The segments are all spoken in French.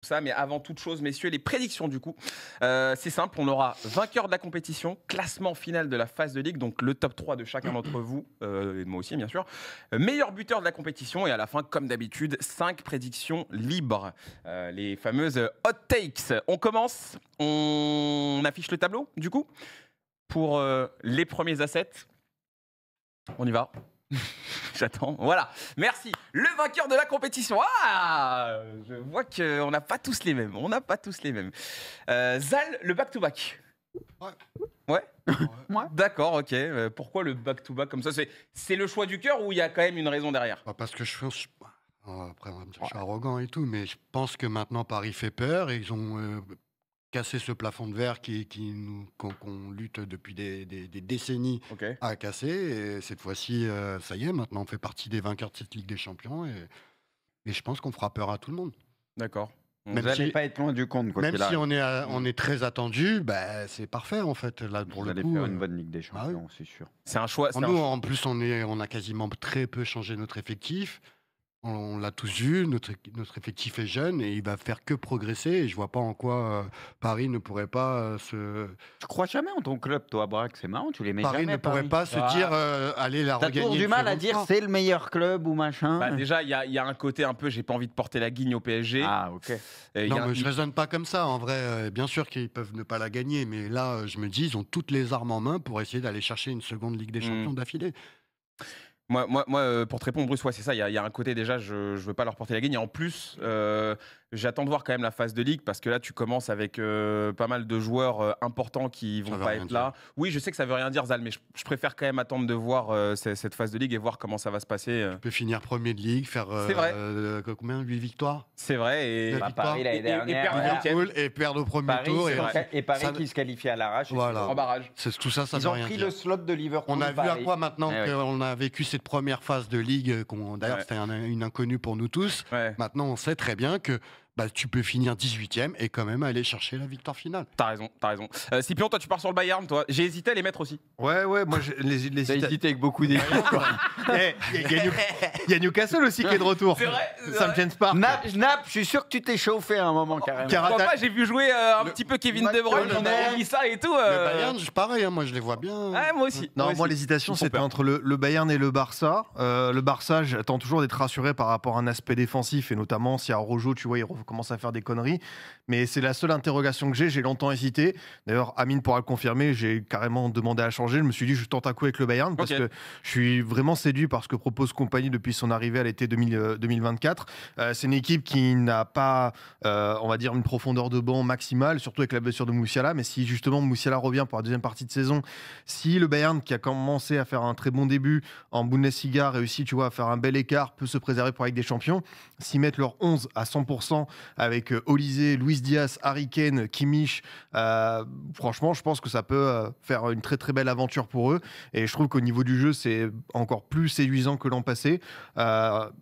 Ça, mais avant toute chose, messieurs, les prédictions du coup. C'est simple, on aura vainqueur de la compétition, classement final de la phase de ligue, donc le top 3 de chacun d'entre vous, et de moi aussi bien sûr, meilleur buteur de la compétition, et à la fin, comme d'habitude, 5 prédictions libres, les fameuses hot takes. On commence, on affiche le tableau du coup, pour les premiers assets. On y va. J'attends. Voilà. Merci. Le vainqueur de la compétition. Ah, je vois qu'on n'a pas tous les mêmes. On n'a pas tous les mêmes. Zal, le back-to-back. Ouais. Ouais. Ouais. D'accord, ok. Pourquoi le back-to-back comme ça c'est le choix du cœur ou il y a quand même une raison derrière? Parce que après, on va me dire que je suis arrogant et tout, mais je pense que maintenant Paris fait peur et ils ont cassé ce plafond de verre qu'on lutte depuis des décennies Ok. à casser. Et cette fois-ci, ça y est, maintenant on fait partie des vainqueurs de cette Ligue des Champions et je pense qu'on fera peur à tout le monde. D'accord. Même Vous n'allez si- pas être loin du compte. Quoi Même qu'il si arrive. on est très attendu, bah, c'est parfait en fait. Là, pour Vous le allez coup, faire une bonne Ligue des Champions, c'est sûr. C'est un choix. nous, en plus, on a quasiment très peu changé notre effectif. On l'a tous vu, notre effectif est jeune et il va faire que progresser. Et je vois pas en quoi Paris ne pourrait pas Tu crois jamais en ton club, toi, Braque? C'est marrant, tu les mets Paris jamais. ne pourrait pas se dire allez la T'as regagner. toujours du une mal à seconde dire fois. c'est le meilleur club ou machin. Bah, déjà, il y a un côté un peu, j'ai pas envie de porter la guigne au PSG. Ah, ok. Et il y Non, a un- mais je raisonne pas comme ça. En vrai, bien sûr qu'ils peuvent ne pas la gagner, mais là, je me dis, ils ont toutes les armes en main pour essayer d'aller chercher une seconde Ligue des Champions d'affilée. Moi, pour te répondre, Bruce, ouais, c'est ça. Il y a un côté déjà, je veux pas leur porter la guigne. Et en plus, j'attends de voir quand même la phase de ligue parce que là, tu commences avec pas mal de joueurs importants qui vont veut pas rien être là. Oui, je sais que ça veut rien dire, Zal, mais je préfère quand même attendre de voir cette phase de ligue et voir comment ça va se passer. Tu peux finir premier de Ligue, faire C'est vrai. combien 8 victoires C'est vrai. Et, La Bah, victoire. Paris l'année Et dernière. perdre voilà. le week-end. Liverpool et perdre au premier Paris, tour. Paris ça- qui se qualifie à l'arrache. et Voilà. en barrage. Tout ça, ça Ils veut ont rien pris dire. le slot de Liverpool. On a vu à Paris. quoi maintenant Eh ouais. qu'on a vécu cette première phase de ligue, d'ailleurs Ouais. c'était une inconnue pour nous tous. Ouais. Maintenant on sait très bien que tu peux finir 18e et quand même aller chercher la victoire finale. T'as raison. Scipion, toi, tu pars sur le Bayern, toi. J'ai hésité à les mettre aussi. Ouais, moi, les T'as hésité avec beaucoup d'équipes. Il y a Newcastle aussi qui est de retour. C'est vrai, c'est Sam vrai. James Park. Nap, je suis sûr que tu t'es chauffé à un moment carrément. Pourquoi pas, j'ai vu jouer un petit peu Kevin De Bruyne, on McTominay. a dit ça et tout. Le Bayern, pareil, moi je les vois bien. Ouais, moi aussi. Non, moi aussi. l'hésitation Ils font c'était peur. entre le Bayern et le Barça. Le Barça, j'attends toujours d'être rassuré par rapport à un aspect défensif et notamment si à Rojo, tu vois, il commence à faire des conneries. Mais c'est la seule interrogation que j'ai longtemps hésité. D'ailleurs, Amine pourra le confirmer, j'ai carrément demandé à changer. Je me suis dit, je tente un coup avec le Bayern parce Ok. que je suis vraiment séduit par ce que propose Compagnie depuis son arrivée à l'été 2024. C'est une équipe qui n'a pas, on va dire, une profondeur de banc maximale, surtout avec la blessure de Moussiala. Mais si justement Moussiala revient pour la deuxième partie de saison, si le Bayern, qui a commencé à faire un très bon début en Bundesliga, réussit, tu vois, à faire un bel écart, peut se préserver pour la Ligue des Champions, s'ils mettent leur 11 à 100% avec Olysée, Luis Diaz, Harry Kane, Kimmich, franchement, je pense que ça peut faire une très très belle aventure pour eux. Et je trouve qu'au niveau du jeu, c'est encore plus séduisant que l'an passé. Il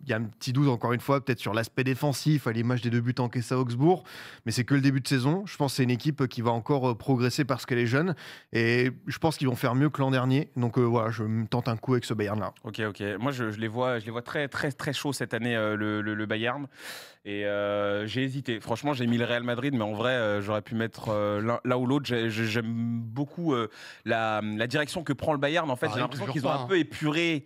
y a un petit doute, encore une fois, peut-être sur l'aspect défensif, à l'image des 2 buts encaissés à Augsbourg. Mais c'est que le début de saison. Je pense que c'est une équipe qui va encore progresser parce qu'elle est jeune. Et je pense qu'ils vont faire mieux que l'an dernier. Donc voilà, je me tente un coup avec ce Bayern-là. Ok. Moi, je les vois très, très, très chaud cette année, le Bayern. Et j'ai hésité. Franchement, j'ai mis le Real Madrid, mais en vrai, j'aurais pu mettre l'un ou l'autre. J'aime beaucoup la direction que prend le Bayern. En fait, Pareil, j'ai l'impression toujours qu'ils ont pas, un peu épuré.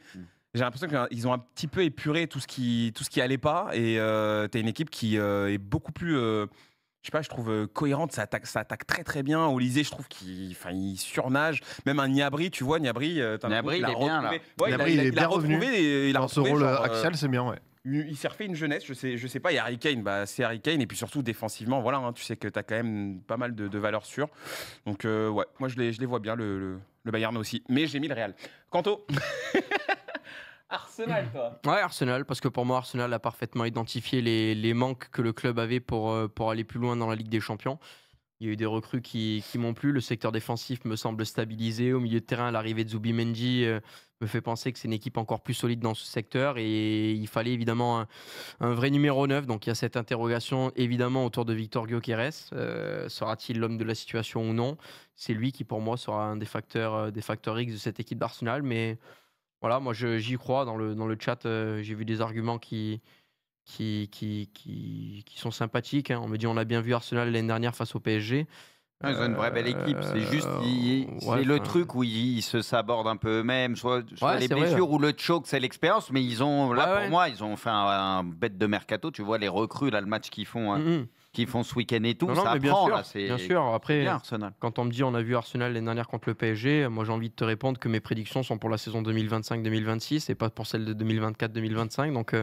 J'ai l'impression qu'ils ont un petit peu épuré tout ce qui allait pas. Et t'as une équipe qui est beaucoup plus. Je sais pas, je trouve cohérente, ça attaque très très bien. Olysée, je trouve qu'il surnage. Même un Niabri, tu vois, Niabri, Niabri, il est bien, là. Ouais, Niabri, il est bien revenu. Il a Dans ce retrouvé, rôle genre, axial, c'est bien, ouais. il s'est refait une jeunesse, je sais pas. Et Harry Kane, c'est Harry Kane. Et puis surtout défensivement, voilà, hein, tu sais que tu as quand même pas mal de valeurs sûres. Donc ouais, moi je les vois bien, le Bayern aussi. Mais j'ai mis le Real. Quanto Arsenal, toi. Ouais, Arsenal, parce que pour moi, Arsenal a parfaitement identifié les manques que le club avait pour aller plus loin dans la Ligue des Champions. Il y a eu des recrues qui m'ont plu. Le secteur défensif me semble stabilisé. Au milieu de terrain, l'arrivée de Zubimendi me fait penser que c'est une équipe encore plus solide dans ce secteur. Et il fallait évidemment un vrai numéro 9. Donc il y a cette interrogation évidemment autour de Victor Gyökeres. Sera-t-il l'homme de la situation ou non? C'est lui qui pour moi sera un des facteurs X de cette équipe d'Arsenal. Mais voilà, moi j'y crois. Dans le chat, j'ai vu des arguments qui qui sont sympathiques. Hein. On me dit on a bien vu Arsenal l'année dernière face au PSG. Ils ont une vraie belle équipe. C'est juste c'est le truc où ils se sabordent un peu eux-mêmes, soit les blessures ou le choke, c'est l'expérience. Mais ils ont pour moi, ils ont fait un bête de mercato. Tu vois les recrues là, le match qu'ils font. Qui font ce week-end et tout, non, ça mais prend. Bien sûr. Après, bien, Arsenal. Quand on me dit on a vu Arsenal l'année dernière contre le PSG, moi j'ai envie de te répondre que mes prédictions sont pour la saison 2025-2026 et pas pour celle de 2024-2025. Donc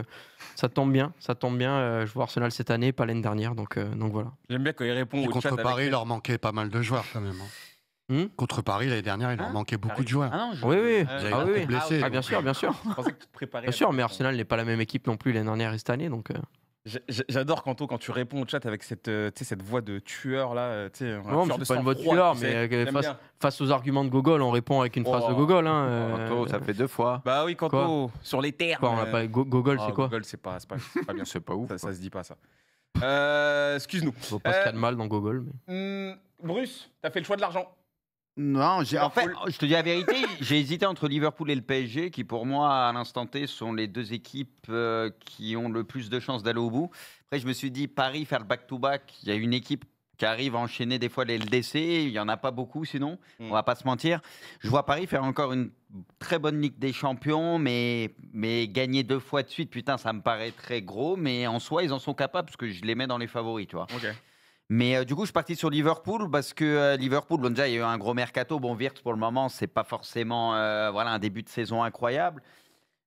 ça tombe bien. Je vois Arsenal cette année, pas l'année dernière. Donc voilà. J'aime bien quand il répond au chat. Contre Paris, il leur manquait pas mal de joueurs quand même. Contre Paris l'année dernière, il leur manquait beaucoup de joueurs. Oui. Blessés, bien sûr. Je pensais que tu te préparais. Bien sûr, mais Arsenal n'est pas la même équipe non plus l'année dernière et cette année. Donc. J'adore Kanto quand tu réponds au chat avec cette voix de tueur là. Non, c'est pas une voix de tueur, mais face aux arguments de Gogol, on répond avec une phrase de Gogol. Kanto, ça fait 2 fois. Bah oui, Kanto, sur les terres. Gogol, c'est quoi Gogol, c'est pas bien. C'est pas ouf. Ça se dit pas ça. Excuse-nous. Je vois pas ce qu'il y a de mal dans Gogol. Bruce, t'as fait le choix de l'argent. Non, en fait, je te dis la vérité, j'ai hésité entre Liverpool et le PSG, qui pour moi, à l'instant T, sont les 2 équipes qui ont le plus de chances d'aller au bout. Après, je me suis dit, Paris, faire le back-to-back, il y a une équipe qui arrive à enchaîner des fois les LDC, il n'y en a pas beaucoup sinon, on va pas se mentir. Je vois Paris faire encore une très bonne Ligue des Champions, mais gagner 2 fois de suite, putain, ça me paraît très gros, mais en soi, ils en sont capables, parce que je les mets dans les favoris, tu vois. Okay. Mais du coup, je suis parti sur Liverpool parce que Liverpool, déjà, il y a eu un gros mercato. Bon, Wirtz, pour le moment, c'est pas forcément un début de saison incroyable.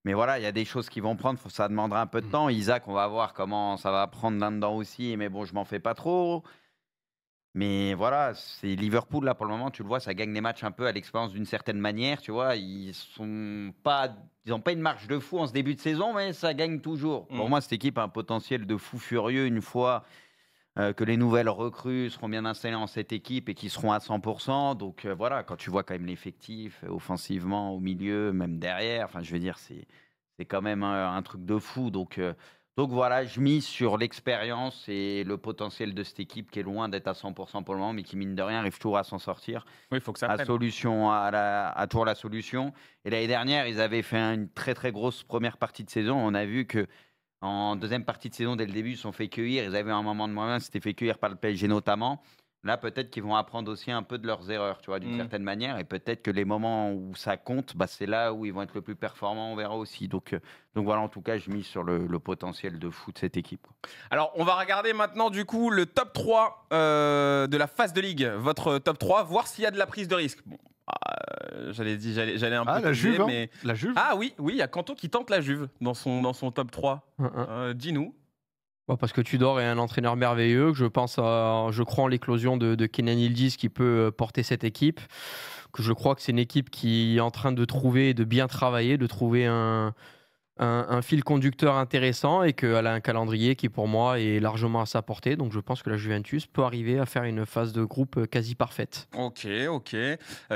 Mais voilà, il y a des choses qui vont prendre. Ça demandera un peu de temps. Isaac, on va voir comment ça va prendre là-dedans aussi. Mais bon, je m'en fais pas trop. Mais voilà, c'est Liverpool, là, pour le moment, tu le vois, ça gagne les matchs un peu à l'expérience d'une certaine manière. Tu vois, ils n'ont pas une marge de fou en ce début de saison, mais ça gagne toujours. Pour moi, cette équipe a un potentiel de fou furieux une fois que les nouvelles recrues seront bien installées en cette équipe et qui seront à 100%. Donc voilà, quand tu vois quand même l'effectif offensivement, au milieu, même derrière, enfin je veux dire, c'est quand même un truc de fou. Donc voilà, je mise sur l'expérience et le potentiel de cette équipe qui est loin d'être à 100% pour le moment, mais qui mine de rien arrive toujours à s'en sortir. Oui, il faut que ça prenne. À toujours la solution. Et l'année dernière, ils avaient fait une très très grosse première partie de saison. On a vu que en deuxième partie de saison, dès le début, ils se sont fait cueillir. Ils avaient un moment de moyen, c'était fait cueillir par le PSG notamment. Là, peut-être qu'ils vont apprendre aussi un peu de leurs erreurs, tu vois, d'une certaine manière. Et peut-être que les moments où ça compte, c'est là où ils vont être le plus performants, on verra aussi. Donc voilà, en tout cas, je mise sur le potentiel de fou de cette équipe. Alors, on va regarder maintenant, du coup, le top 3 de la phase de ligue. Votre top 3, voir s'il y a de la prise de risque. Bon. J'allais un peu la Juve, mais la Juve. Ah oui, il y a Kanto qui tente la Juve dans son top 3. Dis-nous. Parce que Tudor est un entraîneur merveilleux, que je crois en l'éclosion de Kenan Yildiz qui peut porter cette équipe, que je crois que c'est une équipe qui est en train de trouver, de bien travailler, de trouver un fil conducteur intéressant et qu'elle a un calendrier qui pour moi est largement à sa portée. Donc je pense que la Juventus peut arriver à faire une phase de groupe quasi parfaite. Ok.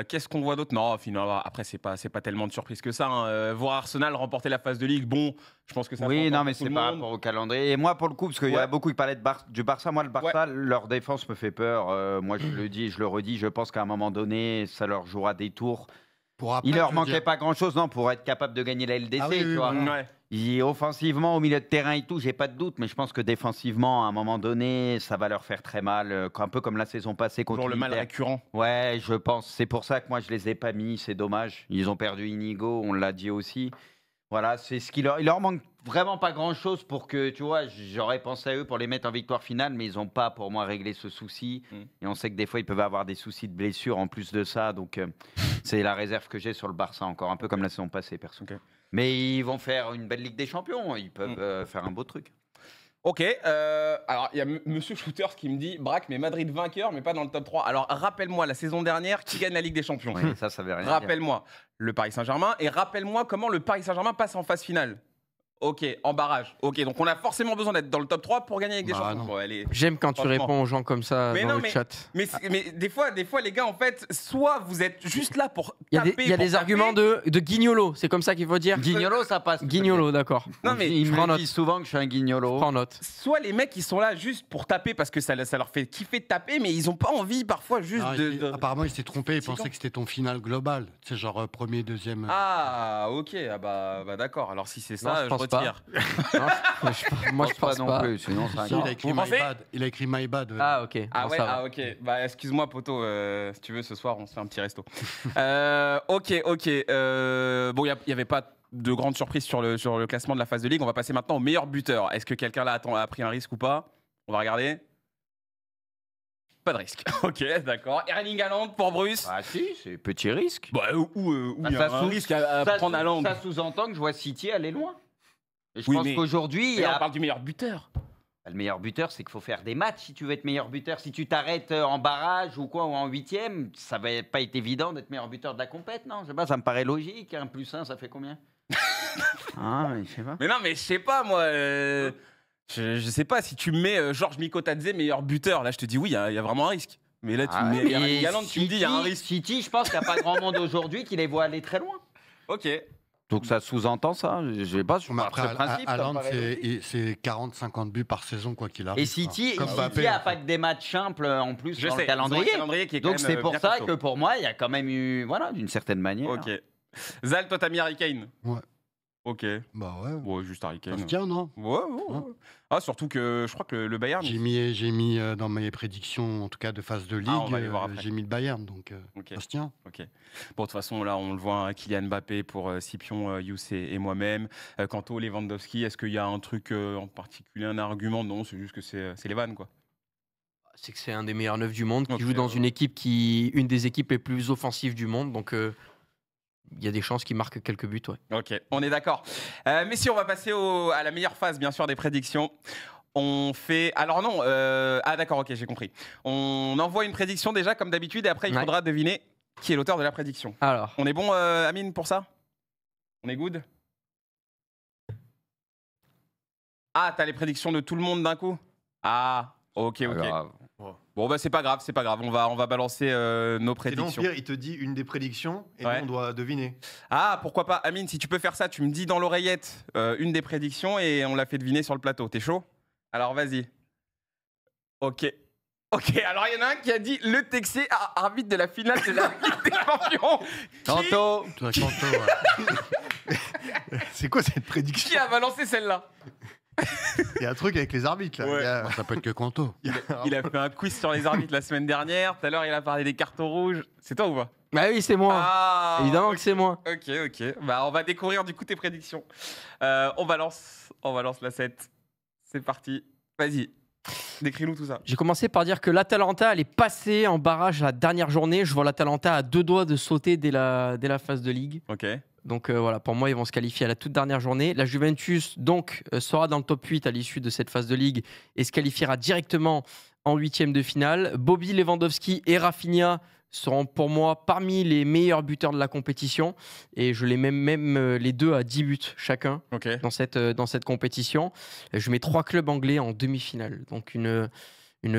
Qu'est-ce qu'on voit d'autre? Non, finalement, après c'est pas tellement de surprise que ça. Voir Arsenal remporter la phase de Ligue, bon, je pense que ça. Oui, non, mais c'est par rapport au calendrier. Et moi, pour le coup, parce qu'il y a beaucoup qui parlaient du Barça. Moi, le Barça, leur défense me fait peur. Moi, je le dis, je le redis. Je pense qu'à un moment donné, ça leur jouera des tours. Il leur manquait pas grand-chose, non, pour être capable de gagner la LDC, tu vois. Offensivement, au milieu de terrain et tout, j'ai pas de doute, mais je pense que défensivement, à un moment donné, ça va leur faire très mal, un peu comme la saison passée contre le mal récurrent. Ouais, je pense. C'est pour ça que moi, je les ai pas mis, c'est dommage. Ils ont perdu Inigo, on l'a dit aussi. Voilà, c'est ce il leur manque vraiment pas grand-chose pour que, tu vois, j'aurais pensé à eux pour les mettre en victoire finale, mais ils n'ont pas, pour moi, réglé ce souci. Et on sait que des fois, ils peuvent avoir des soucis de blessure en plus de ça. Donc, c'est la réserve que j'ai sur le Barça encore, un peu comme la saison passée, perso. Okay. Mais ils vont faire une belle Ligue des Champions. Ils peuvent faire un beau truc. Ok, alors il y a Monsieur Shooters qui me dit Braque, mais Madrid vainqueur, mais pas dans le top 3. Alors rappelle-moi la saison dernière qui gagne la Ligue des Champions. Oui, ça veut rien dire. Rappelle-moi le Paris Saint-Germain et rappelle-moi comment le Paris Saint-Germain passe en phase finale. Ok, en barrage. Ok, donc on a forcément besoin d'être dans le top 3 pour gagner avec des champions. Bon, j'aime quand tu réponds aux gens comme ça dans le chat. Mais des fois, les gars, en fait, soit vous êtes juste là pour taper. Il y a des arguments de Guignolo, c'est comme ça qu'il faut dire. Guignolo, ça passe. Guignolo, d'accord. Non, mais ils me disent souvent que je suis un Guignolo. Prends note. Soit les mecs, ils sont là juste pour taper parce que ça leur fait kiffer de taper, mais ils n'ont pas envie parfois juste Apparemment, il s'est trompé, il pensait que c'était ton final global. C'est genre premier, deuxième. Ah, ok, bah d'accord. Alors si c'est ça, je retire. Moi, je pense non pas. plus, sinon c'est un Si, il a grand. écrit Vous My pensez Bad. Il a écrit My Bad. Ah, ok. Ah Bon, ouais, ça va. ok. Bah excuse-moi poto, si tu veux ce soir on se fait un petit resto. Ok. Bon, il y avait pas de grande surprise sur le classement de la phase de ligue. On va passer maintenant au meilleur buteur. Est-ce que quelqu'un là a pris un risque ou pas? On va regarder. Pas de risque. Ok, d'accord. Erling Haaland pour Bruce. Ah si, c'est petit risque. Bah, où il y a un risque à ça prendre Haaland. Ça sous-entend que je vois City aller loin. Et je Oui, pense mais- qu'aujourd'hui, Et on parle du meilleur buteur. le meilleur buteur, c'est qu'il faut faire des matchs si tu veux être meilleur buteur. Si tu t'arrêtes en barrage ou quoi, ou en huitième, ça va pas être évident d'être meilleur buteur de la compète, non? Je sais pas, ça me paraît logique. 1 + 1, ça fait combien? Ah, je sais pas. Mais non, mais je sais pas, moi. Je sais pas, si tu mets Georges Mikotadze meilleur buteur, là, je te dis oui, il y a vraiment un risque. Mais là, tu Ah mets ouais, Erling mais Haaland, tu me dis il y a un risque. City, je pense qu'il n'y a pas grand monde aujourd'hui qui les voit aller très loin. Ok. Donc ça sous-entend ça. Je sais pas, je Mais pense après, ce principe. ça me Haaland, paraît logique. c'est 40-50 buts par saison, quoi qu'il arrive. Et City, Comme City Mbappé, a en pas fait. que des matchs simples en plus Je dans sais, le calendrier. ils ont un calendrier qui est quand Donc même, c'est pour bien ça costaud. que pour moi, il y a quand même eu, voilà, d'une certaine manière. Ok. Zal, toi, t'as mis Harry Kane. Ouais. Ok. Bah ouais, Ouais, juste Harry ça Kane. se tient, non? Ouais. Ah, surtout que je crois que le Bayern. J'ai mis dans mes prédictions, en tout cas de phase de ligue, on va les voir après. j'ai mis le Bayern, donc Ok. ça se tient. Ok. Bon, de toute façon, là, on le voit, hein, Kylian Mbappé pour Scipion, Youssé et moi-même. Quant au Lewandowski, est-ce qu'il y a un truc en particulier, un argument? Non, c'est juste que c'est les vannes, quoi. C'est que c'est un des meilleurs neufs du monde qui Ok, joue dans ouais. une des équipes les plus offensives du monde. Donc, il y a des chances qu'il marque quelques buts. Ouais. Ok, on est d'accord. Messieurs, on va passer à la meilleure phase, bien sûr, des prédictions. On fait. Alors non. Ah d'accord, ok, j'ai compris. On envoie une prédiction déjà, comme d'habitude, et après il Ouais. faudra deviner qui est l'auteur de la prédiction. Alors, On est bon, Amine, pour ça? On est good? Ah, t'as les prédictions de tout le monde d'un coup? Ah, ok. Grave. Bon, bah c'est pas grave. On va balancer nos Sinon, au prédictions. pire, il te dit une des prédictions et Ouais. nous, on doit deviner. Ah, pourquoi pas, Amine, si tu peux faire ça, tu me dis dans l'oreillette une des prédictions et on la fait deviner sur le plateau. T'es chaud? Alors vas-y. Ok, alors il y en a un qui a dit le Texier, arbitre de la finale de la Ligue des Champions. Kanto, Toi, Kanto, ouais. C'est quoi cette prédiction? Qui a balancé celle-là? Il y a un truc avec les arbitres, là. Ouais. Il y a- Bah, ça peut être que Kanto. Il a fait un quiz sur les arbitres la semaine dernière. Tout à l'heure, il a parlé des cartons rouges. C'est toi ou pas? bah oui, c'est moi. Ah, Évidemment que c'est moi. Ok. Bah, on va découvrir du coup tes prédictions. On balance la 7. C'est parti. Vas-y. Décris-nous tout ça. J'ai commencé par dire que l'Atalanta allait passer en barrage la dernière journée. Je vois l'Atalanta à 2 doigts de sauter dès la phase de ligue. Ok. Donc voilà, pour moi, ils vont se qualifier à la toute dernière journée. La Juventus, donc, sera dans le top 8 à l'issue de cette phase de ligue et se qualifiera directement en huitième de finale. Bobby Lewandowski et Rafinha seront pour moi parmi les meilleurs buteurs de la compétition. Et je les mets même les deux à 10 buts chacun Ok. dans cette compétition. Je mets 3 clubs anglais en demi-finale. Donc une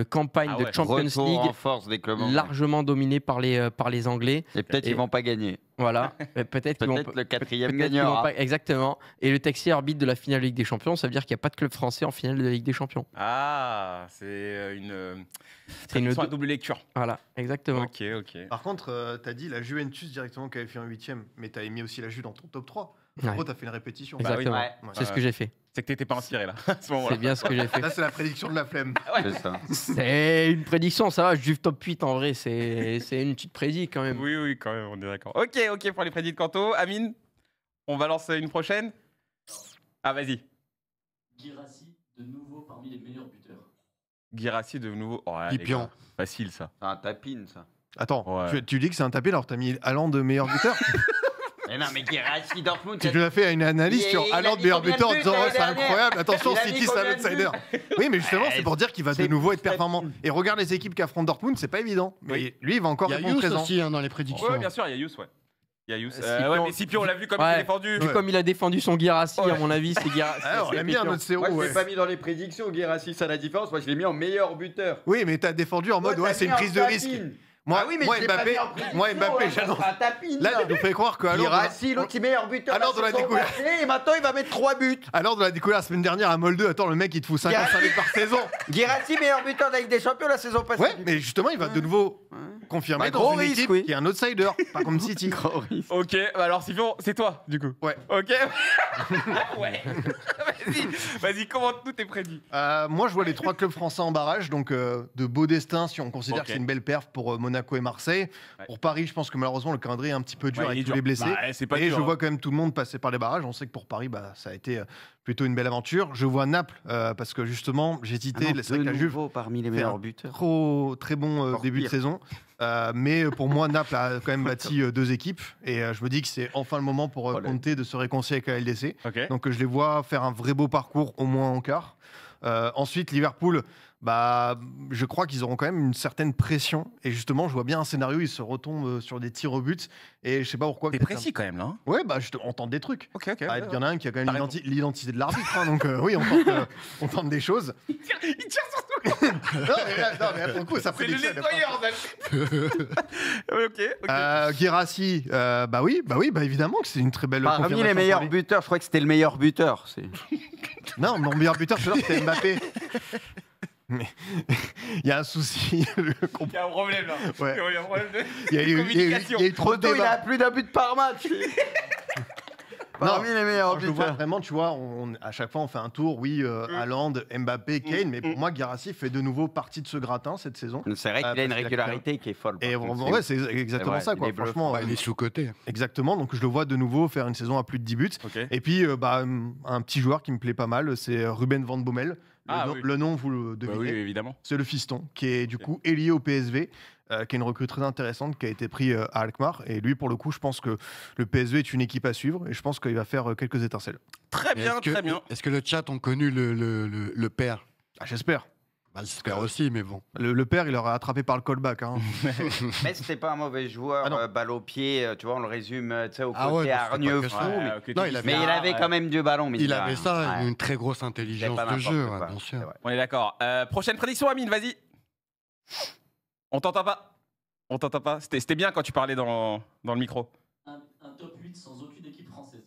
campagne Ah de ouais. Champions retour en League force des clubs anglais. largement dominé par les Anglais. Et peut-être Et- ils vont pas gagner. Voilà. Peut-être qu'ils vont Peut-être le quatrième Peut-être qu'ils vont gagnera. pas- Exactement. Et le Texier arbitre de la finale de Ligue des Champions, ça veut dire qu'il n'y a pas de club français en finale de la Ligue des Champions. Ah, c'est une une traduction à dou- double lecture. Voilà, exactement. Ok. Par contre, t'as dit la Juventus directement qualifiée en huitième, mais t'as mis aussi la Juve dans ton top 3. Ouais. En gros, t'as fait une répétition. Bah oui. Exactement. Ouais. C'est ce que j'ai fait. C'est que t'étais pas inspiré là, à ce moment-là. C'est bien ce que j'ai fait. Là, c'est la prédiction de la flemme. C'est ça. C'est une prédiction, ça va. Juve top 8 en vrai, c'est une petite prédiction quand même. Oui, quand même, on est d'accord. Ok, pour les prédits de Kanto. Amine, on va lancer une prochaine. Ah, vas-y. Guirassy, de nouveau parmi les meilleurs buteurs. Guirassy de nouveau. Oh, ouais, les Pipion. gars, facile ça. C'est un tapine, ça. Attends, Ouais. tu dis que c'est un tapé alors t'as mis Haaland de meilleur buteur? Mais non, mais Guirassy, Dortmund, Tu nous as fait une analyse Il- sur il a Haaland dit meilleur combien de buteur en buts disant l'année ouais, c'est dernière? incroyable. Attention, Il a City dit c'est un combien de outsider. buts? Oui, mais justement, c'est pour dire qu'il va de c'est- nouveau être c'est- performant. Et regarde les équipes qui affrontent Dortmund, c'est pas évident. Mais lui, il va encore Il y a répondre Youss présent. aussi dans les prédictions. Ouais, bien sûr, il y a Yous, ouais. Il y a Yous. Scipion- Ouais, mais Scipion, on l'a vu comme il Ouais. est défendu. Vu comme il a défendu son Guirassy, à mon avis, c'est Guirassy. Ah, on c'est aime bien Pipion. notre CRO. Moi, je ouais. l'ai pas mis dans les prédictions, Guirassy, ça a la différence. Moi, je l'ai mis en meilleur buteur. Oui, mais t'as défendu en mode Toi, ouais, t'as c'est mis une en prise de risque. tapine. Moi, Ah oui, mais moi je l'ai pas Mbappé, mis en prédiction, moi Mbappé, hein, j'annonce. ça sera un tapine, Là, tu nous fais croire que Haaland, Guirassy, l'autre qui est meilleur buteur. Alors, de la découverte. Et maintenant, il va mettre 3 buts. alors de la découverte la semaine dernière à Molde, attends, le mec il te fout 55 buts par saison. Guirassy, meilleur buteur de la Ligue des Champions la saison passée. Ouais, mais justement, il va de nouveau confirmé Bah, dans gros une risque, équipe oui. qui est un outsider, pas comme City. Ok, bah alors Sylvain, c'est toi, du coup. Ouais. Ok. Ouais. Vas-y, commente-nous tes prédits. Moi, je vois les 3 clubs français en barrage, donc de beau destin si on considère Ok. que c'est une belle perf pour Monaco et Marseille. Ouais. Pour Paris, je pense que malheureusement, le calendrier est un petit peu dur Ouais, il est avec tous dur. les blessés. Bah, c'est pas Et dur, je hein. vois quand même tout le monde passer par les barrages. On sait que pour Paris, bah, ça a été plutôt une belle aventure. Je vois Naples, parce que justement, j'hésitais. C'est vrai que la Juve parmi les fait meilleurs un buteurs. très bon Encore début de pire. saison. Mais pour moi, Naples a quand même bâti 2 équipes. Et je me dis que c'est enfin le moment pour Conte de se réconcilier avec la LDC. Ok. Donc je les vois faire un vrai beau parcours, au moins en quart. Ensuite, Liverpool, bah, je crois qu'ils auront quand même une certaine pression. Et justement, je vois bien un scénario, ils se retombent sur des tirs au but. Et je sais pas pourquoi. T'es précis quand même là. Hein. Ouais, bah, on tente des trucs. Ok, ok. Ah, il y en a un qui a quand même T'as raison. l'identité de l'arbitre. Hein, donc oui, on tente des choses. Il tire sur toi. non, mais pour le coup, ça C'est le prédiction, elle est pas- nettoyeur. Ok. Guirassy, bah oui, évidemment que c'est une très belle Parmi confirmation les meilleurs pour lui. buteurs, je crois que c'était le meilleur buteur. Non, mon meilleur buteur, tout à l'heure, c'était Mbappé. Mais il y a un souci. Il y a un problème là. Ouais. Il y a un problème de Il y a eu communication. trop de Proto, il a débats. plus d'un but par match. Parmi les meilleurs Moi, je le vois buteurs. vraiment, tu vois, à chaque fois on fait un tour, oui, Haaland, Mbappé, Kane, mais pour moi, Guirassy fait de nouveau partie de ce gratin cette saison. C'est vrai qu'il a parce une qu'il a régularité qui est folle. Et par contre, vraiment, ouais, c'est exactement vrai, ça, il quoi. est bluffant. Franchement, Bah, il est sous-côté. exactement. Donc je le vois de nouveau faire une saison à plus de 10 buts. Ok. Et puis, bah, un petit joueur qui me plaît pas mal, c'est Ruben Van Bommel. Ah, oui. Le nom, vous le Bah devinez. oui, évidemment. C'est le fiston, qui est du coup lié au PSV, qui est une recrue très intéressante, qui a été pris à Alkmaar. Et lui, pour le coup, je pense que le PSV est une équipe à suivre et je pense qu'il va faire quelques étincelles. Très Mais bien, très bien. Est-ce que le chat ont connu le père? Ah, j'espère. Bah, j'espère aussi, mais bon. Le père, il aurait attrapé par le callback. Hein. Mais c'était pas un mauvais joueur, Ah non. balle au pied, tu vois, on le résume tu sais, au Ah côté ouais, mais c'était hargneux pas que fou. ça. mais- Ouais, ok, Non, tu il dis avait- Mais ça, il avait ouais. quand même du ballon. Mais Il avait ça, Ouais. une très grosse C'est intelligence pas de n'importe jeu, quoi. ouais, bien sûr. C'est vrai. On est d'accord. Prochaine prédiction, Amine, vas-y. On t'entend pas. On t'entend pas. C'était bien quand tu parlais dans le micro. Un top 8 sans aucune équipe française.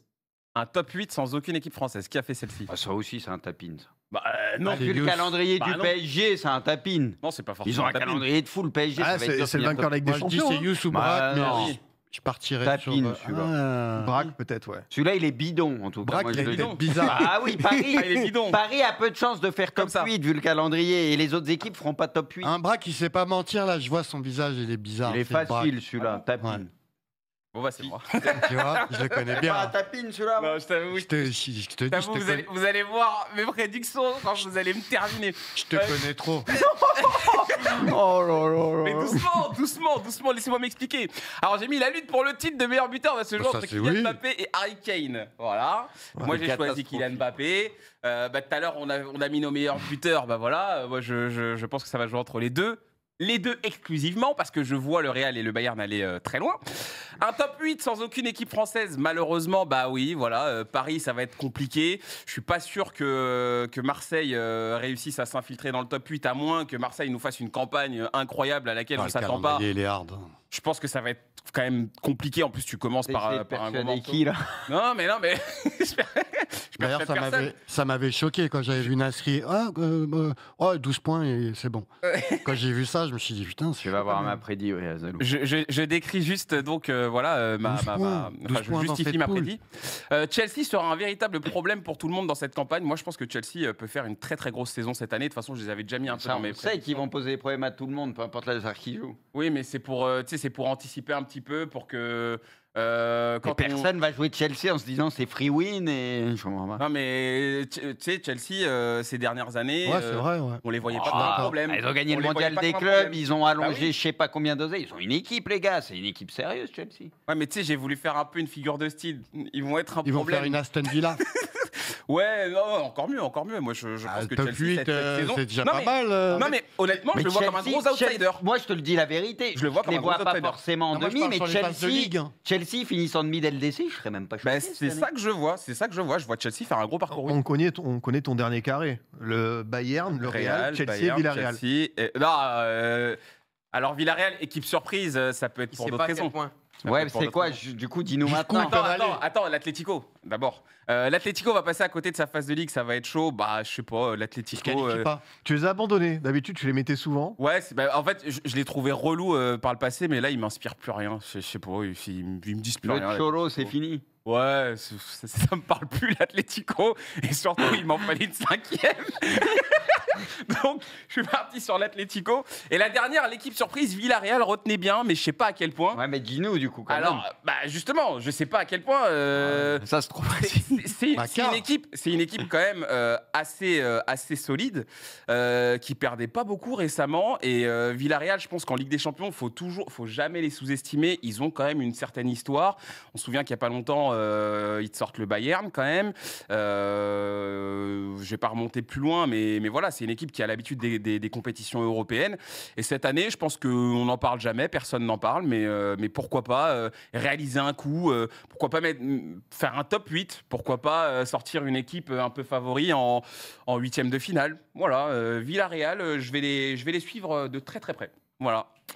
Un top 8 sans aucune équipe française. Qui a fait celle-ci? Ah, ça aussi, c'est un tapin. Ça. Bah non. Allez, Vu le Dios. calendrier Bah du non. PSG, c'est un tapin. Non, c'est pas forcément. Ils ont un tapis. calendrier de fou, le PSG. Ah, ça va être dur c'est de le finir vainqueur de la Ligue des Moi, je dis Champions. c'est Youssou Bah, Braque, mais non. je partirais Tapine, sur... celui-là. Braque, peut-être, ouais. Celui-là, il est bidon, en tout cas. Braque, moi, il je est le dis. bidon. bizarre. Ah oui, Paris, Ah, il est bidon. Paris a peu de chances de faire Comme top ça. 8 vu le calendrier et les autres équipes feront pas top 8. Un Braque, il sait pas mentir, là, je vois son visage, il est bizarre. Il est c'est le Braque. facile celui-là, tapin. Ouais. Bon, bah, c'est moi. Tu vois, je le connais C'est pas un bien. tapin celui-là. Non, je t'avoue. Je te dis, T'avoue, vous allez voir mes prédictions quand vous allez me terminer. je te connais trop. Oh là là Mais là. doucement, laissez-moi m'expliquer. Alors j'ai mis la lutte pour le titre de meilleur buteur de ce jour ça, entre c'est Kylian oui. Mbappé et Harry Kane. Voilà. Moi j'ai choisi catastrophique. Kylian Mbappé. Bah, tout à l'heure on a mis nos meilleurs buteurs. Bah voilà. Moi je pense que ça va jouer entre les deux. Les deux exclusivement parce que je vois le Real et le Bayern aller très loin. Un top 8 sans aucune équipe française, malheureusement, bah oui, voilà, Paris ça va être compliqué. Je suis pas sûr que Marseille réussisse à s'infiltrer dans le top 8 à moins que Marseille nous fasse une campagne incroyable à laquelle on Le s'attend pas. calendrier, il est hard. Je pense que ça va être quand même compliqué. En plus, tu commences par un gros persuader morceau. qui là? Non, mais j'espère D'ailleurs, personne. ça m'avait choqué quand j'avais vu Nasri. Ah, 12 points et c'est bon. Quand j'ai vu ça, je me suis dit, putain, c'est Tu vas voir ma prédit, oui, Azalou. Je décris juste donc voilà 12 points, 12 je points dans justifie cette ma poule. prédit. Chelsea sera un véritable problème pour tout le monde dans cette campagne. Moi, je pense que Chelsea peut faire une très très grosse saison cette année. De toute façon, je les avais déjà mis un peu Ça, dans mes on sait qu'ils vont poser des problèmes à tout le monde, peu importe la qui joue. Oui, mais c'est pour tu sais, c'est pour anticiper un petit peu pour que Et quand personne va jouer Chelsea en se disant c'est free win et je comprends pas. Non, mais tu sais, Chelsea ces dernières années. Ouais, c'est vrai, ouais. On les voyait pas Ah, comme un problème. Ils ont gagné On le les voyait mondial pas des comme un clubs, problème. ils ont allongé Bah oui. je sais pas combien d'oseilles. Ils ont une équipe, les gars, c'est une équipe sérieuse, Chelsea. Ouais, mais tu sais, j'ai voulu faire un peu une figure de style. Ils vont être un Ils vont problème. faire une Aston Villa. Ouais, non, encore mieux, encore mieux. Moi, je Ah, pense que top Chelsea, 8, cette saison. c'est déjà Non, pas mais- mal. Non, mais honnêtement, je le vois comme un gros outsider. Moi, je te le dis la vérité. Je le vois comme les un vois gros pas outsider. forcément en Non, moi, je demi, parle mais sur les phases de Ligue, hein. Chelsea finissant en demi d'LDC, je serais même pas choqué. Bah, c'est ça que je vois. C'est ça que je vois. Je vois Chelsea faire un gros parcours. On connaît ton dernier carré. Le Bayern, le Real, Chelsea Bayern, et Villarreal. Chelsea, alors Villarreal, équipe surprise, ça peut être Il pour sait d'autres pas à quel raisons. point. Ouais, c'est quoi du coup, dis-nous Jusqu'où maintenant. ils peuvent aller. Attends, l'Atlético, d'abord. L'Atlético va passer à côté de sa phase de ligue, ça va être chaud. Bah, je sais pas, Ils se l'Atlético. qualifient pas. Tu les as abandonnés. D'habitude, tu les mettais souvent. Ouais, en fait, je l'ai trouvé relou par le passé, mais là, il m'inspire plus rien. Je sais pas, ils me disent plus rien. Le Cholo, l'Atlético. c'est fini. Ouais, ça me parle plus, l'Atlético. Et surtout, il m'en fallait une 5e. Donc, je suis parti sur l'Atlético. Et la dernière, l'équipe surprise, Villarreal, retenez bien, mais je sais pas à quel point. Ouais, mais dis-nous du coup. Quand même. Alors, bah justement, je sais pas à quel point. Ça se trouve. C'est une équipe quand même assez solide qui perdait pas beaucoup récemment. Et Villarreal, je pense qu'en Ligue des Champions, faut jamais les sous-estimer. Ils ont quand même une certaine histoire. On se souvient qu'il y a pas longtemps, ils te sortent le Bayern quand même. Je vais pas remonter plus loin, mais voilà, c'est une équipe qui a l'habitude des compétitions européennes. Et cette année, je pense qu'on n'en parle jamais, personne n'en parle, mais pourquoi pas réaliser un coup, pourquoi pas faire un top 8, pourquoi pas sortir une équipe un peu favori en 8e de finale. Voilà, Villarreal, je vais les suivre de très très près. Voilà. Tu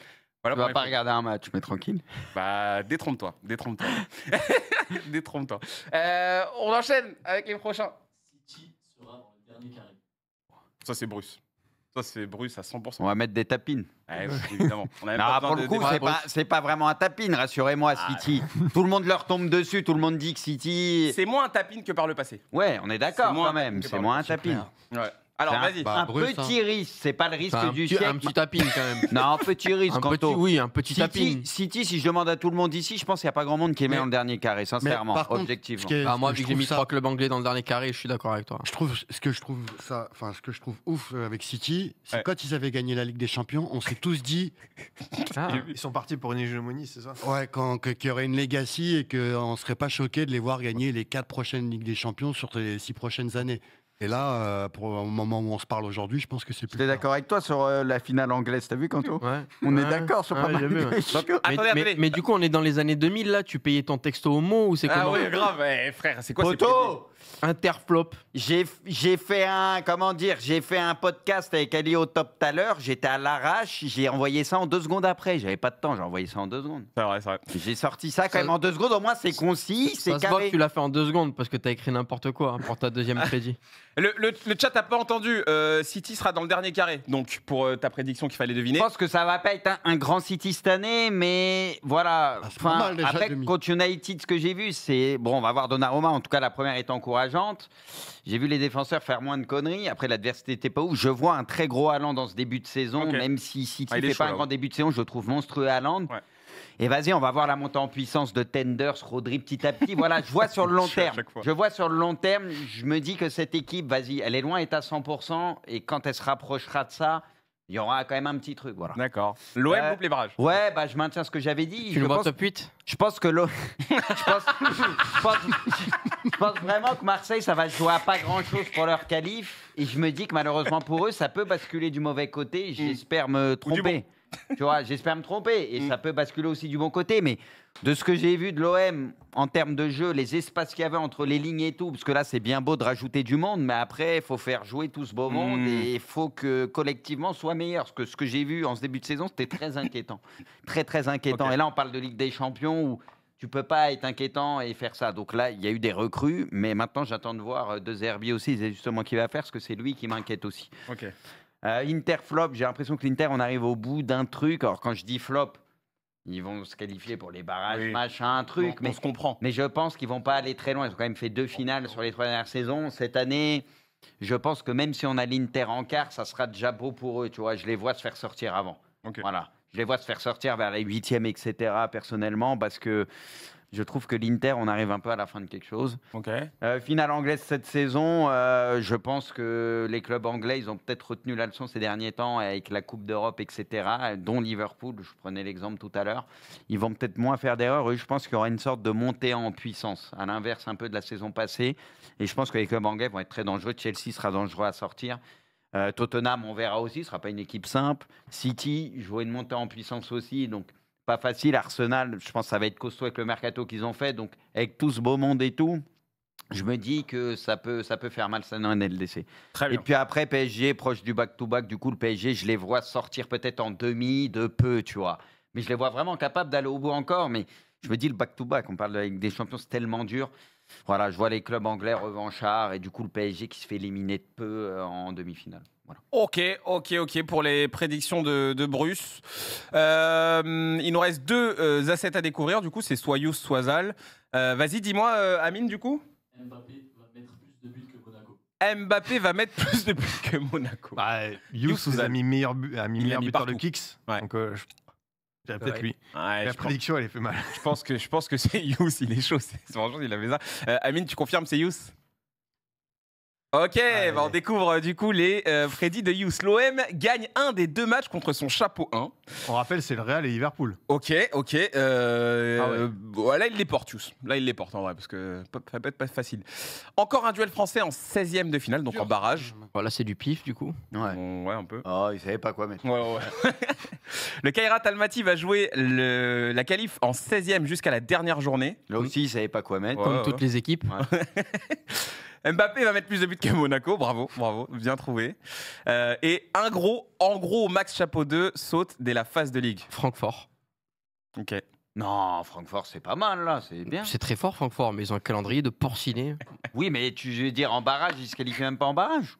Voilà vas pas regarder un match, mais tranquille. Bah, détrompe-toi. Détrompe-toi. On enchaîne avec les prochains. City sera dans le dernier carré. Ça, c'est Bruce. Ça, c'est Bruce à 100%. On va mettre des tapines. Ouais, évidemment. On a même Non, pas pour besoin le coup, de c'est pas vraiment un tapine, rassurez-moi, City. Tout le monde leur tombe dessus, tout le monde dit que City. C'est moins un tapine que par le passé. Ouais, on est d'accord C'est moins quand un même, tapine que c'est par moins le un tapine. Ouais. Alors, C'est vas-y. Bah, un Bruce, petit risque, c'est pas le risque Enfin, du un siècle. petit tapine quand même. Non, petit risque, Un petit, Kanto. oui, un petit tapine. City, si je demande à tout le monde ici, je pense qu'il n'y a pas grand monde qui est mis Mais- dans le dernier carré, sincèrement, par contre, objectivement. ce qui est- Bah, moi, ce que vu je que j'ai trouve mis ça- 3 clubs anglais dans le dernier carré, je suis d'accord avec toi. Ce que je trouve ouf avec City, c'est Ouais. quand ils avaient gagné la Ligue des Champions, on s'est tous dit Ah. Ils sont partis pour une hégémonie, c'est ça? ouais, qu'il y aurait une legacy et qu'on ne serait pas choqué de les voir gagner les 4 prochaines Ligues des Champions sur les 6 prochaines années. Et là, pour le moment où on se parle aujourd'hui, je pense que c'est plus. J'étais d'accord avec toi sur la finale anglaise, t'as vu, Kanto? Ouais. On est Ouais. d'accord sur pas Ouais, mal j'ai de vu, ouais. choses. Attendez. Mais du coup, on est dans les années 2000 là. Tu payais ton texto au mot ou c'est Ah comment? ouais, grave. Frère, c'est quoi ces Poto, Interflop. j'ai fait un podcast avec Ali au top tout à l'heure, j'étais à l'arrache, j'ai envoyé ça en 2 secondes après, j'avais pas de temps, j'ai envoyé ça en 2 secondes. C'est vrai, c'est vrai. J'ai sorti ça quand Ça- même en 2 secondes, au moins c'est concis, c'est Ça se voit que carré. tu l'as fait en 2 secondes parce que t'as écrit n'importe quoi hein, pour ta deuxième crédit. Le chat n'a pas entendu. City sera dans le dernier carré. Donc, pour ta prédiction qu'il fallait deviner. Je pense que ça va pas être un grand City cette année, mais voilà. Ah, c'est pas mal déjà, Après, demi. contre United, ce que j'ai vu, c'est bon, on va voir Donnarumma. En tout cas, la première est encourageante. J'ai vu les défenseurs faire moins de conneries. Après, l'adversité n'était pas ouf. Je vois un très gros Haaland dans ce début de saison, Ok. même si City Ah, il est fait chaud, pas là, un grand ouais. début de saison, je le trouve monstrueux Haaland. Ouais. Et vas-y, on va voir la montée en puissance de Tenders, Rodri petit à petit. Voilà, je vois sur le long Je suis à terme. chaque fois. Je vois sur le long terme, je me dis que cette équipe, vas-y, elle est loin, elle est à 100%. Et quand elle se rapprochera de ça, il y aura quand même un petit truc. Voilà. D'accord. L'OM loupe les barrages. Ouais, bah, je maintiens ce que j'avais dit. Tu Je nous vois pense, top 8? je pense que je pense vraiment que Marseille, ça va se jouer à pas grand-chose pour leur qualif. Et je me dis que malheureusement pour eux, ça peut basculer du mauvais côté. J'espère me Ou du tromper. Tu vois, j'espère me tromper. Et ça peut basculer aussi du bon côté. Mais de ce que j'ai vu de l'OM en termes de jeu, les espaces qu'il y avait entre les lignes et tout, parce que là, c'est bien beau de rajouter du monde, mais après, il faut faire jouer tout ce beau monde et il faut que collectivement soit meilleur. Parce que ce que j'ai vu en ce début de saison, c'était très inquiétant. Très, très inquiétant. Ok. Et là, on parle de Ligue des Champions où tu peux pas être inquiétant et faire ça. Donc là, il y a eu des recrues, mais maintenant, j'attends de voir De Zerbi aussi, c'est justement qui va faire, parce que c'est lui qui m'inquiète aussi. Ok. Inter flop, j'ai l'impression que l'Inter, on arrive au bout d'un truc. Alors quand je dis flop, ils vont se qualifier pour les barrages, Oui. machin, un truc. On se comprend. Mais je pense qu'ils vont pas aller très loin. Ils ont quand même fait 2 finales sur les 3 dernières saisons. Cette année, je pense que même si on a l'Inter en quart, ça sera déjà beau pour eux. Tu vois, je les vois se faire sortir avant. Ok. Voilà. Je les vois se faire sortir vers les 8e, etc. personnellement, parce que je trouve que l'Inter, on arrive un peu à la fin de quelque chose. Ok. Finale anglaise cette saison, je pense que les clubs anglais, ils ont peut-être retenu la leçon ces derniers temps avec la Coupe d'Europe, etc., dont Liverpool, je prenais l'exemple tout à l'heure. Ils vont peut-être moins faire d'erreurs. Je pense qu'il y aura une sorte de montée en puissance, à l'inverse un peu de la saison passée. Et je pense que les clubs anglais vont être très dangereux. Chelsea sera dangereux à sortir. Tottenham, on verra aussi, ce ne sera pas une équipe simple. City, je vois une montée en puissance aussi, donc pas facile. Arsenal, je pense que ça va être costaud avec le mercato qu'ils ont fait. Donc, avec tout ce beau monde et tout, je me dis que ça peut faire mal ça dans un LDC. Très Et bien. puis après, PSG, proche du back-to-back, du coup, le PSG, je les vois sortir peut-être en demi de peu, tu vois. Mais je les vois vraiment capables d'aller au bout encore. Mais Je me dis le back-to-back, on parle de la Ligue des Champions, c'est tellement dur. Voilà, je vois les clubs anglais revanchards et du coup le PSG qui se fait éliminer de peu en demi-finale. Voilà. Ok, pour les prédictions de Bruce. Il nous reste 2 assets à découvrir, du coup, c'est soit Youss, soit Zal. Vas-y, dis-moi, Amine, du coup. Mbappé va mettre plus de buts que Monaco. Mbappé va mettre plus de buts que Monaco. Youss nous a mis meilleur buteur de partout. kicks. Ouais. Donc, je dirais peut-être Ouais. lui. Ouais, La je prédiction, elle est fait mal. pense que c'est Youss, il est chaud. Franchement, il avait ça. Amine, tu confirmes, c'est Youss? Ok, bah on découvre du coup les prédits de Youss. L'OM gagne un des 2 matchs contre son chapeau 1. On rappelle, c'est le Real et Liverpool. Ok. ouais. Là, il les porte, Youss. Là, il les porte en vrai, parce que ça peut être pas facile. Encore un duel français en 16e de finale, donc en barrage. Voilà, c'est du pif du coup. Ouais. Ouais, un peu. Oh, ils savaient pas quoi mettre. Ouais. Le Kairat Almaty va jouer la qualif en 16e jusqu'à la dernière journée. Là aussi, ils savaient pas quoi mettre. Ouais. Comme toutes les équipes. Mbappé va mettre plus de buts que Monaco, bravo, bien trouvé. Et en gros, Max Chapeau 2 saute dès la phase de ligue. Francfort. Ok. Non, Francfort, c'est pas mal là, c'est bien. C'est très fort Francfort, mais ils ont un calendrier de porciné. Oui, mais je veux dire, en barrage, ils se qualifient même pas en barrage.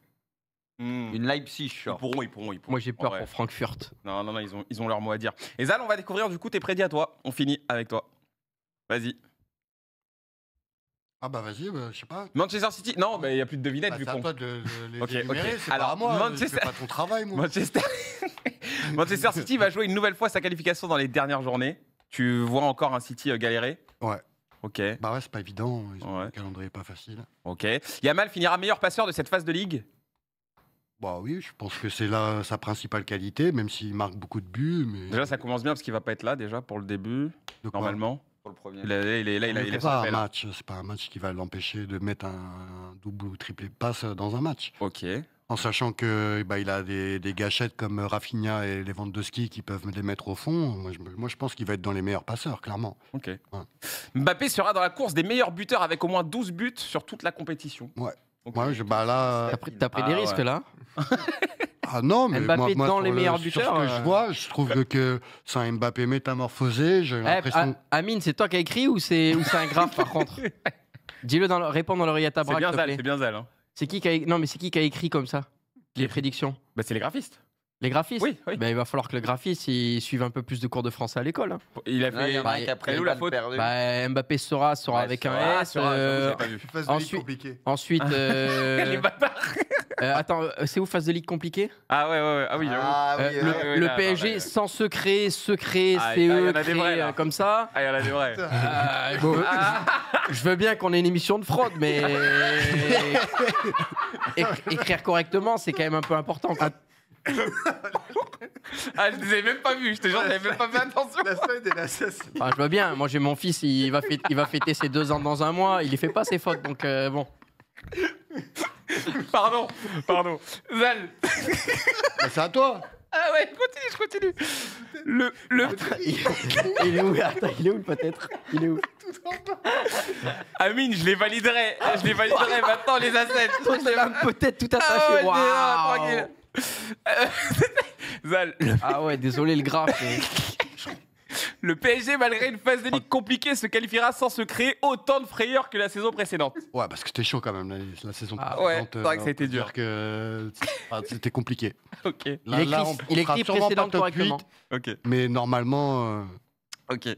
Une Leipzig, Ils genre. pourront. Moi j'ai peur Ouais. pour Frankfurt. Non, ils ont leur mot à dire. Et Zal, on va découvrir du coup tes prédits à toi. On finit avec toi. Vas-y. Ah bah vas-y, je sais pas. Manchester City. Non, il n'y a plus de devinettes Bah, vu c'est à qu'on. toi de les Ok. énumérer, c'est Alors, pas à moi. Manchester- Je fais pas ton travail, moi. Manchester City va jouer une nouvelle fois sa qualification dans les dernières journées. Tu vois encore un City galérer? Ouais. Ok. Bah ouais, c'est pas évident. Ils ont Ouais. un calendrier pas facile. Ok. Yamal finira meilleur passeur de cette phase de ligue? Bah oui, je pense que c'est là sa principale qualité, même s'il marque beaucoup de buts. Mais Déjà, ça commence bien parce qu'il va pas être là déjà pour le début, de quoi normalement. Pour le premier. Il est C'est sur pas l'appel. un match. C'est pas un match qui va l'empêcher de mettre un double ou triplé passe dans un match. Ok. En sachant que bah, il a des gâchettes comme Rafinha et Lewandowski qui peuvent les mettre au fond. Moi, je pense qu'il va être dans les meilleurs passeurs, clairement. Ok. Ouais. Mbappé sera dans la course des meilleurs buteurs avec au moins 12 buts sur toute la compétition. Ouais. Ok. Moi, bah là. T'as pris des Ah, risques ouais. là. Ah non, mais Mbappé moi, dans sur les meilleurs sur buteurs, ce que je vois, je trouve que c'est un Mbappé métamorphosé. J'ai l'impression. Amine, c'est toi qui as écrit ou c'est un graphe par contre? Dis-le réponds dans l'oreille à ta C'est braque. bien s'il te Zal, plaît. c'est bien Zal. Hein. C'est qui non mais c'est qui a écrit comme ça les prédictions? Bah, c'est les graphistes. Les graphistes? Oui. Ben, il va falloir que le graphiste il suive un peu plus de cours de français à l'école. Hein. Il a Ouais, il y fait. en a un qui a pris Elle est où le la balle faute perdue. Bah, Mbappé sera Ouais, avec un Sera, S. j'avais pas vu. Phase de ligue ensuite- compliquée. Ensuite, Les bâtards. attends, c'est où phase de ligue compliquée? Ah ouais. Ah oui, j'avoue. Ah oui, Le là, PSG là. sans secret, Ah, il y en CE, a des créé, vrais, là. comme ça. Ah, il y en a des vrais. Bon, je veux bien qu'on ait une émission de fraude, mais écrire correctement, c'est quand même un peu important. quoi. Ah, je les avais même pas vus, je te jure, j'avais même pas fait attention. La semaine et l'assassin. Enfin, je veux bien. Moi, j'ai mon fils, il va fêter ses 2 ans dans un mois. Il les fait pas ses fautes, donc bon. Pardon. Zal. Bah, c'est à toi. Ah ouais, je continue. Le... Il est où? Attends, il est où peut-être? Il est où? Amine, je les validerai maintenant, les assets. Peut-être tout Ah attaché. ouais, Waouh. tranquille. Zal, Ah ouais, désolé le graphe. mais- le PSG, malgré une phase de ligue compliquée, se qualifiera sans se créer autant de frayeur que la saison précédente. Ouais, parce que c'était chaud quand même la saison Ah ouais, précédente. c'est vrai que ça a été on peut dur. dire que c'était compliqué. Ok, Là, Il sera écrit sûrement pas précédente top correctement. 8, ok, mais normalement, ok,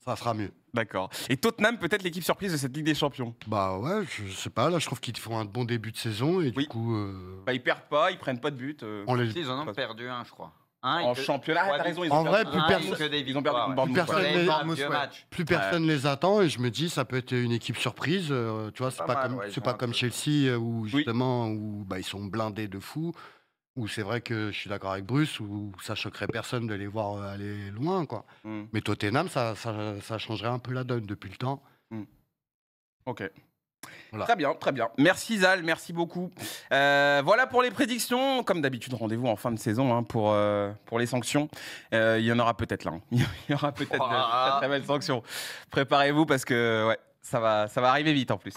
ça sera mieux. d'accord. Et Tottenham, peut-être l'équipe surprise de cette Ligue des Champions. Bah ouais, je sais pas. Là, je trouve qu'ils font un bon début de saison et Oui. du coup, Bah, ils perdent pas, ils prennent pas de but. on les. Ils en ont perdu un, je crois. En championnat, t'as raison, ils En ont vrai, perdu. plus personne- Ils ont perdu contre Bournemouth, Plus personne ouais. les- Bournemouth, ouais. Plus personne les attend et je me dis ça peut être une équipe surprise. Tu vois, c'est Pas pas mal, comme ouais, ils c'est ont pas un comme peu- Chelsea où justement où bah, ils sont blindés de fou. Où c'est vrai que je suis d'accord avec Bruce où ça choquerait personne de les voir aller loin quoi. Hmm. Mais Tottenham ça changerait un peu la donne depuis le temps. Ok. Voilà. Très bien. Merci Zal, merci beaucoup. Voilà pour les prédictions. Comme d'habitude, rendez-vous en fin de saison hein, pour les sanctions. Il y en aura peut-être là. Hein. Il y aura peut-être de très, très belles sanctions. Préparez-vous parce que ouais, ça va arriver vite en plus.